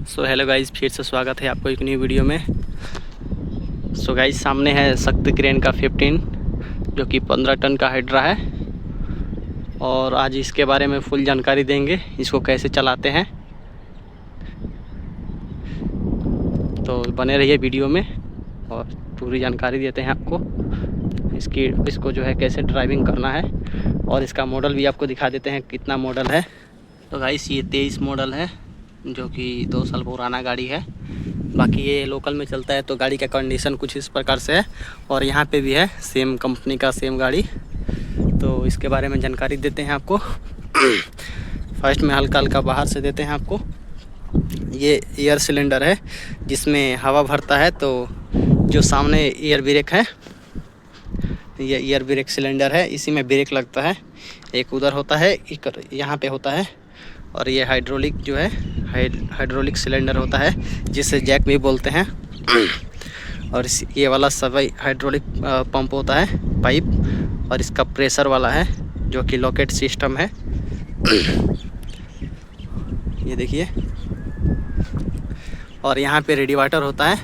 So hello guys, फिर से स्वागत है आपको एक न्यू वीडियो में। सो गाइस, सामने है शक्ति क्रेन का 15 जो कि 15 टन का हाइड्रा है और आज इसके बारे में फुल जानकारी देंगे, इसको कैसे चलाते हैं। तो बने रहिए वीडियो में और पूरी जानकारी देते हैं आपको इसको जो है कैसे ड्राइविंग करना है और इसका मॉडल भी आपको दिखा देते हैं कितना मॉडल है। तो गाइस, ये 23 मॉडल है जो कि 2 साल पुराना गाड़ी है। बाकी ये लोकल में चलता है तो गाड़ी का कंडीशन कुछ इस प्रकार से है और यहाँ पे भी है सेम कंपनी का सेम गाड़ी। तो इसके बारे में जानकारी देते हैं आपको। फर्स्ट में हल्का हल्का बाहर से देते हैं आपको। ये एयर सिलेंडर है जिसमें हवा भरता है, तो जो सामने एयर ब्रेक है, ये एयर ब्रेक सिलेंडर है, इसी में ब्रेक लगता है। एक उधर होता है, एक यहाँ पे होता है। और ये हाइड्रोलिक जो है हाइड्रोलिक सिलेंडर होता है जिसे जैक भी बोलते हैं। और ये वाला सभी हाइड्रोलिक पंप होता है, पाइप। और इसका प्रेशर वाला है जो कि लॉकेट सिस्टम है। ये देखिए। और यहाँ पे रेडिएटर होता है,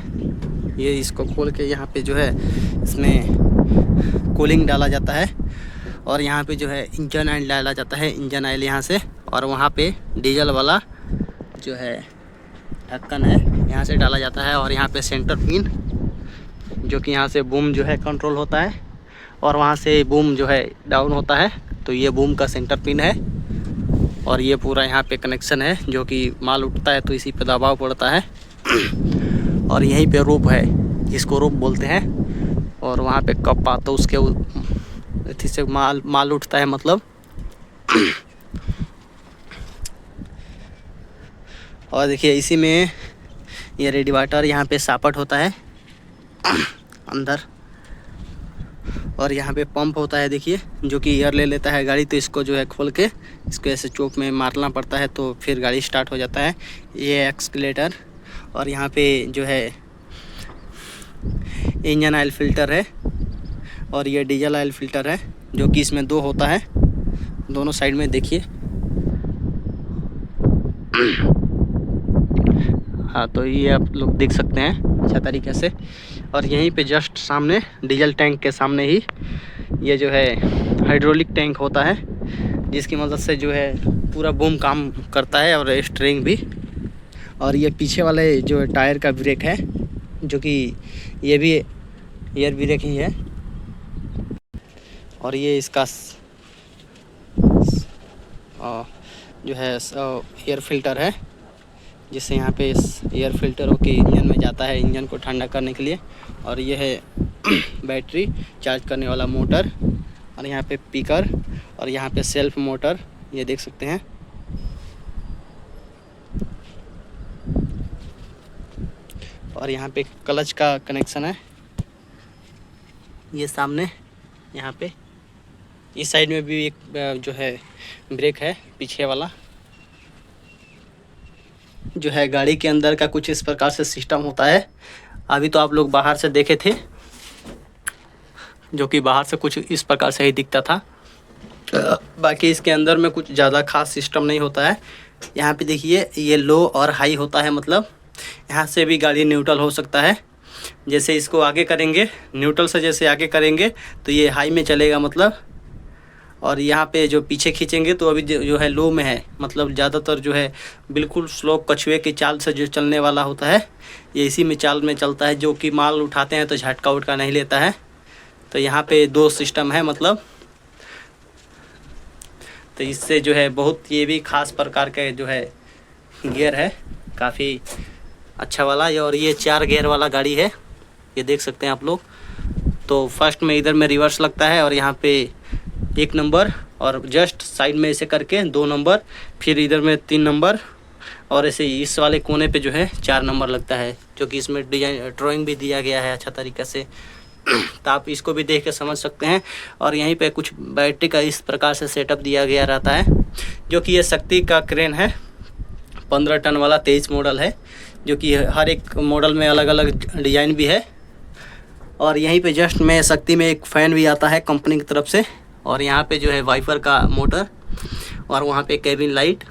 ये इसको खोल के यहाँ पे जो है इसमें कूलिंग डाला जाता है। और यहाँ पे जो है इंजन ऑयल डाला जाता है, इंजन ऑयल यहाँ से। और वहाँ पे डीजल वाला जो है ढक्कन है, यहाँ से डाला जाता है। और यहाँ पे सेंटर पिन जो कि यहाँ से बूम जो है कंट्रोल होता है और वहाँ से बूम जो है डाउन होता है, तो ये बूम का सेंटर पिन है। और ये पूरा यहाँ पे कनेक्शन है जो कि माल उठता है तो इसी पे दबाव पड़ता है। और यहीं पे रूप है जिसको रूप बोलते हैं। और वहाँ पे कप आता, उसके इसी से माल उठता है मतलब। और देखिए इसी में ये रेडिएटर, यहाँ पे सापट होता है अंदर। और यहाँ पे पंप होता है, देखिए, जो कि एयर ले लेता है गाड़ी। तो इसको जो है खोल के इसको ऐसे चोक में मारना पड़ता है तो फिर गाड़ी स्टार्ट हो जाता है। ये एक्सीलरेटर। और यहाँ पे जो है इंजन ऑयल फिल्टर है और ये डीजल ऑयल फिल्टर है जो कि इसमें 2 होता है, दोनों साइड में देखिए। हाँ, तो ये आप लोग देख सकते हैं अच्छा तरीके से। और यहीं पे जस्ट सामने डीजल टैंक के सामने ही ये जो है हाइड्रोलिक टैंक होता है, जिसकी मदद से जो है पूरा बूम काम करता है और स्टीयरिंग भी। और ये पीछे वाले जो टायर का ब्रेक है जो कि ये भी एयर ब्रेक ही है। और ये इसका जो है एयर फिल्टर है, जिससे यहाँ पे इस एयर फिल्टर होके इंजन में जाता है इंजन को ठंडा करने के लिए। और ये है बैटरी चार्ज करने वाला मोटर। और यहाँ पे पिकर और यहाँ पे सेल्फ मोटर, ये देख सकते हैं। और यहाँ पे क्लच का कनेक्शन है, ये सामने यहाँ पे। इस साइड में भी एक जो है ब्रेक है पीछे वाला। जो है गाड़ी के अंदर का कुछ इस प्रकार से सिस्टम होता है। अभी तो आप लोग बाहर से देखे थे, जो कि बाहर से कुछ इस प्रकार से ही दिखता था। बाकी इसके अंदर में कुछ ज़्यादा खास सिस्टम नहीं होता है। यहाँ पे देखिए, ये लो और हाई होता है, मतलब यहाँ से भी गाड़ी न्यूट्रल हो सकता है। जैसे इसको आगे करेंगे, न्यूट्रल से जैसे आगे करेंगे तो ये हाई में चलेगा मतलब। और यहाँ पे जो पीछे खींचेंगे तो अभी जो है लो में है, मतलब ज़्यादातर जो है बिल्कुल स्लो कछुए की चाल से जो चलने वाला होता है, ये इसी में चाल में चलता है, जो कि माल उठाते हैं तो झटका उटका नहीं लेता है। तो यहाँ पे 2 सिस्टम है मतलब। तो इससे जो है बहुत, ये भी खास प्रकार का जो है गियर है, काफ़ी अच्छा वाला। और ये 4 गियर वाला गाड़ी है, ये देख सकते हैं आप लोग। तो फर्स्ट में इधर में रिवर्स लगता है और यहाँ पे 1 नंबर, और जस्ट साइड में ऐसे करके 2 नंबर, फिर इधर में 3 नंबर, और ऐसे इस वाले कोने पे जो है 4 नंबर लगता है, जो कि इसमें डिजाइन ड्राइंग भी दिया गया है अच्छा तरीके से। तो आप इसको भी देख के समझ सकते हैं। और यहीं पे कुछ बैटरी का इस प्रकार से सेटअप दिया गया रहता है, जो कि ये शक्ति का क्रेन है, 15 टन वाला 23 मॉडल है, जो कि हर एक मॉडल में अलग अलग डिज़ाइन भी है। और यहीं पे जस्ट में शक्ति में एक फ़ैन भी आता है कंपनी की तरफ से। और यहाँ पे जो है वाइपर का मोटर, और वहाँ पे कैबिन लाइट।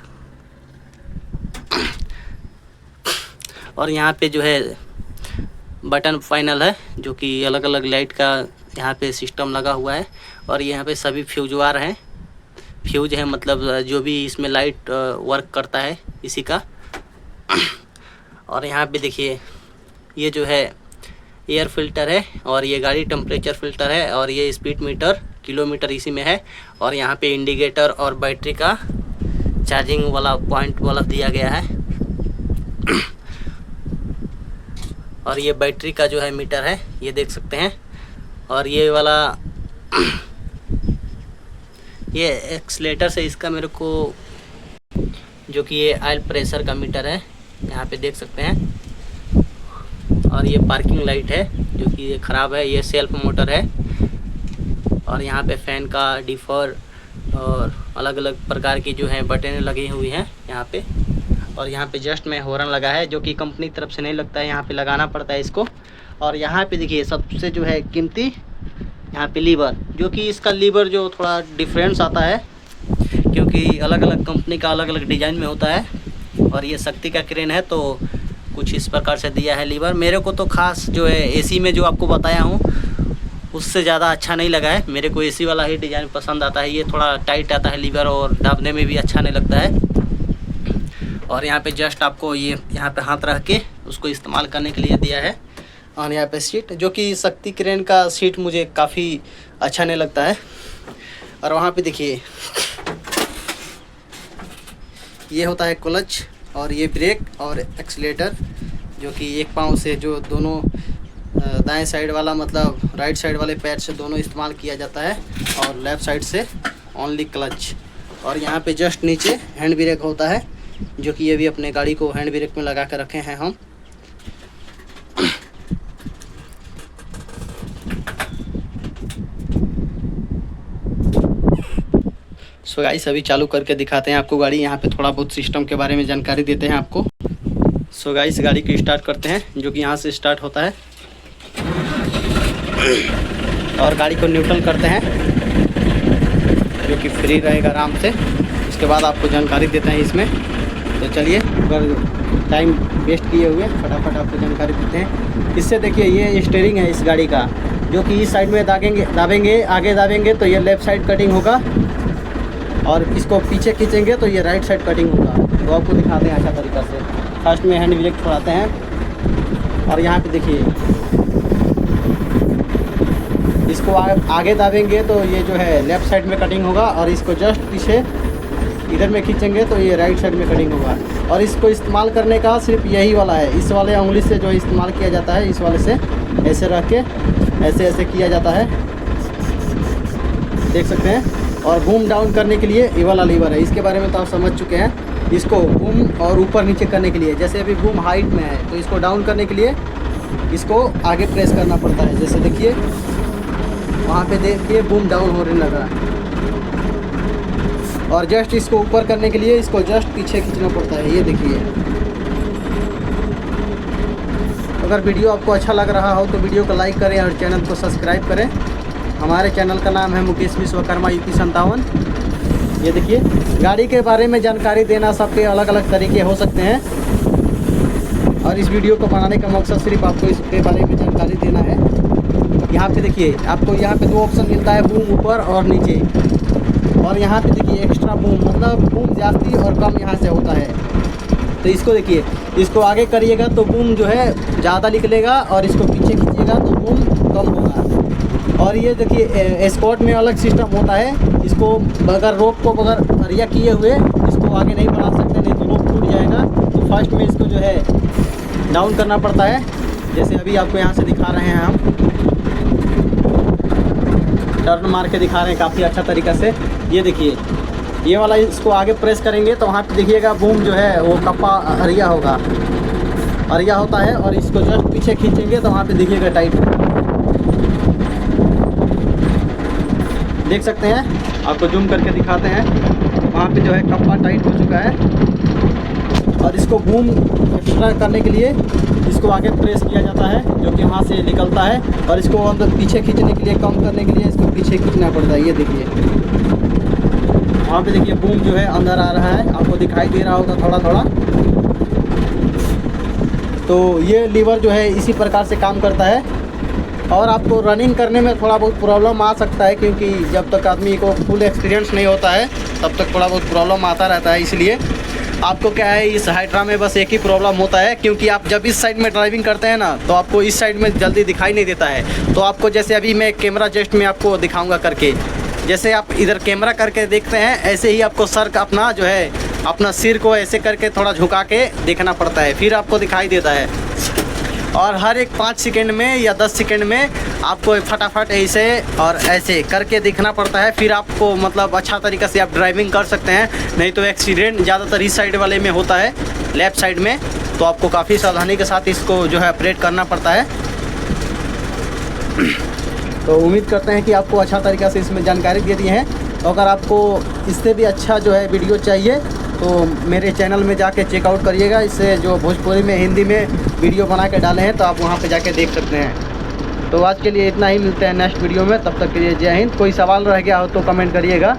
और यहाँ पे जो है बटन पैनल है जो कि अलग अलग लाइट का यहाँ पे सिस्टम लगा हुआ है। और यहाँ पे सभी फ्यूजवार हैं, फ्यूज है मतलब जो भी इसमें लाइट वर्क करता है इसी का। और यहाँ पे देखिए ये जो है एयर फिल्टर है और ये गाड़ी टेम्परेचर फिल्टर है और ये स्पीड मीटर किलोमीटर इसी में है। और यहाँ पे इंडिकेटर और बैटरी का चार्जिंग वाला पॉइंट वाला दिया गया है। और ये बैटरी का जो है मीटर है ये देख सकते हैं। और ये वाला ये एक्सीलेटर से इसका मेरे को जो कि ये ऑयल प्रेशर का मीटर है यहाँ पे देख सकते हैं। और ये पार्किंग लाइट है जो कि ये ख़राब है, ये सेल्फ मोटर है। और यहाँ पे फैन का डिफर और अलग अलग प्रकार की जो है बटनें लगी हुई हैं यहाँ पे। और यहाँ पे जस्ट में हॉर्न लगा है जो कि कंपनी तरफ से नहीं लगता है, यहाँ पे लगाना पड़ता है इसको। और यहाँ पे देखिए सबसे जो है कीमती यहाँ पे लीवर, जो कि इसका लीवर जो थोड़ा डिफरेंस आता है क्योंकि अलग अलग कंपनी का अलग अलग डिज़ाइन में होता है। और ये शक्ति का क्रेन है तो कुछ इस प्रकार से दिया है लीवर। मेरे को तो खास जो है एसी में जो आपको बताया हूँ उससे ज़्यादा अच्छा नहीं लगा है, मेरे को एसी वाला ही डिज़ाइन पसंद आता है। ये थोड़ा टाइट आता है लीवर और दाबने में भी अच्छा नहीं लगता है। और यहाँ पे जस्ट आपको ये यहाँ पे हाथ रख के उसको इस्तेमाल करने के लिए दिया है। और यहाँ पे सीट जो कि शक्ति क्रेन का सीट मुझे काफ़ी अच्छा नहीं लगता है। और वहाँ पे देखिए ये होता है क्लच और ये ब्रेक और एक्सीलेटर, जो कि एक पाँव से जो दोनों दाएं साइड वाला मतलब राइट साइड वाले पैर से दोनों इस्तेमाल किया जाता है और लेफ़्ट साइड से ओनली क्लच। और यहाँ पे जस्ट नीचे हैंड ब्रेक होता है जो कि ये भी अपने गाड़ी को हैंड ब्रेक में लगा कर रखे हैं हम। सो गाइस अभी चालू करके दिखाते हैं आपको गाड़ी। यहाँ पे थोड़ा बहुत सिस्टम के बारे में जानकारी देते हैं आपको। सो गाइस गाड़ी को स्टार्ट करते हैं जो कि यहाँ से स्टार्ट होता है और गाड़ी को न्यूट्रल करते हैं जो कि फ्री रहेगा आराम से। उसके बाद आपको जानकारी देते हैं इसमें। तो चलिए अगर टाइम वेस्ट किए हुए फटाफट आपको जानकारी देते हैं। इससे देखिए ये स्टीयरिंग है इस गाड़ी का जो कि इस साइड में दाबेंगे आगे दाबेंगे तो ये लेफ़्ट साइड कटिंग होगा और इसको पीछे खींचेंगे तो ये राइट साइड कटिंग होगा। तो आपको दिखाते हैं अच्छा तरीक़ा से। फर्स्ट में हैंड ब्रेक छोड़ाते हैं और यहाँ पे देखिए इसको आगे दाबेंगे तो ये जो है लेफ़्ट साइड में कटिंग होगा और इसको जस्ट पीछे इधर में खींचेंगे तो ये राइट साइड में कटिंग होगा। और इसको इस्तेमाल करने का सिर्फ यही वाला है, इस वाले उंगली से जो इस्तेमाल किया जाता है, इस वाले से ऐसे रख के ऐसे ऐसे किया जाता है, देख सकते हैं। और बूम डाउन करने के लिए ये वाला लीवर है, इसके बारे में तो आप समझ चुके हैं। इसको बूम और ऊपर नीचे करने के लिए, जैसे अभी बूम हाइट में है तो इसको डाउन करने के लिए इसको आगे प्रेस करना पड़ता है। जैसे देखिए वहाँ पे देखिए बूम डाउन होने लगा। और जस्ट इसको ऊपर करने के लिए इसको जस्ट पीछे खींचना पड़ता है, ये देखिए। अगर वीडियो आपको अच्छा लग रहा हो तो वीडियो को लाइक करें और चैनल को सब्सक्राइब करें। हमारे चैनल का नाम है मुकेश विश्वकर्मा यूपी 57। ये देखिए गाड़ी के बारे में जानकारी देना सबके अलग अलग तरीके हो सकते हैं और इस वीडियो को बनाने का मकसद सिर्फ आपको इसके बारे में जानकारी देना है। यहाँ पे देखिए आपको यहाँ पे दो ऑप्शन मिलता है, बूम ऊपर और नीचे। और यहाँ पे देखिए एक्स्ट्रा बूम मतलब बूम जास्ती और कम यहाँ से होता है। तो इसको देखिए, इसको आगे करिएगा तो बूम जो है ज़्यादा निकलेगा और इसको पीछे खींचिएगा तो बूम कम होगा। और ये देखिए स्कॉट में अलग सिस्टम होता है, इसको बगैर रोप को बगैर हरिया किए हुए इसको आगे नहीं बढ़ा सकते, नहीं तो रोप टूट जाएगा। तो फर्स्ट में इसको जो है डाउन करना पड़ता है, जैसे अभी आपको यहाँ से दिखा रहे हैं हम, टर्न मार के दिखा रहे हैं काफ़ी अच्छा तरीक़ा से। ये देखिए ये वाला इसको आगे प्रेस करेंगे तो वहाँ पे देखिएगा बूम जो है वो कप्पा हरिया होगा, हरिया होता है। और इसको जस्ट पीछे खींचेंगे तो वहाँ पे देखिएगा टाइट, देख सकते हैं। आपको जूम करके दिखाते हैं, वहाँ पे जो है कप्पा टाइट हो चुका है। और इसको बूम एक्स्ट्रा करने के लिए इसको आगे प्रेस किया जाता है जो कि वहाँ से निकलता है। और इसको अंदर पीछे खींचने के लिए, कम करने के लिए इसको पीछे खींचना पड़ता है। ये देखिए वहाँ पे देखिए बूम जो है अंदर आ रहा है, आपको दिखाई दे रहा होगा थोड़ा थोड़ा। तो ये लीवर जो है इसी प्रकार से काम करता है। और आपको रनिंग करने में थोड़ा बहुत प्रॉब्लम आ सकता है, क्योंकि जब तक आदमी को फुल एक्सपीरियंस नहीं होता है तब तक थोड़ा बहुत प्रॉब्लम आता रहता है। इसलिए आपको क्या है, इस हाइड्रा में बस एक ही प्रॉब्लम होता है, क्योंकि आप जब इस साइड में ड्राइविंग करते हैं ना तो आपको इस साइड में जल्दी दिखाई नहीं देता है। तो आपको जैसे अभी मैं कैमरा जस्ट में आपको दिखाऊंगा करके, जैसे आप इधर कैमरा करके देखते हैं ऐसे ही आपको सर का अपना जो है अपना सिर को ऐसे करके थोड़ा झुका के देखना पड़ता है, फिर आपको दिखाई देता है। और हर एक 5 सेकंड में या 10 सेकंड में आपको फटाफट ऐसे और ऐसे करके दिखना पड़ता है, फिर आपको मतलब अच्छा तरीक़े से आप ड्राइविंग कर सकते हैं। नहीं तो एक्सीडेंट ज़्यादातर इस साइड वाले में होता है, लेफ़्ट साइड में, तो आपको काफ़ी सावधानी के साथ इसको जो है ऑपरेट करना पड़ता है। तो उम्मीद करते हैं कि आपको अच्छा तरीक़ा से इसमें जानकारी दे दी है। तो अगर आपको इससे भी अच्छा जो है वीडियो चाहिए तो मेरे चैनल में जाके चेकआउट करिएगा। इससे जो भोजपुरी में, हिंदी में वीडियो बना के डाले हैं, तो आप वहाँ पे जाके देख सकते हैं। तो आज के लिए इतना ही, मिलते हैं नेक्स्ट वीडियो में, तब तक के लिए जय हिंद। कोई सवाल रह गया हो तो कमेंट करिएगा।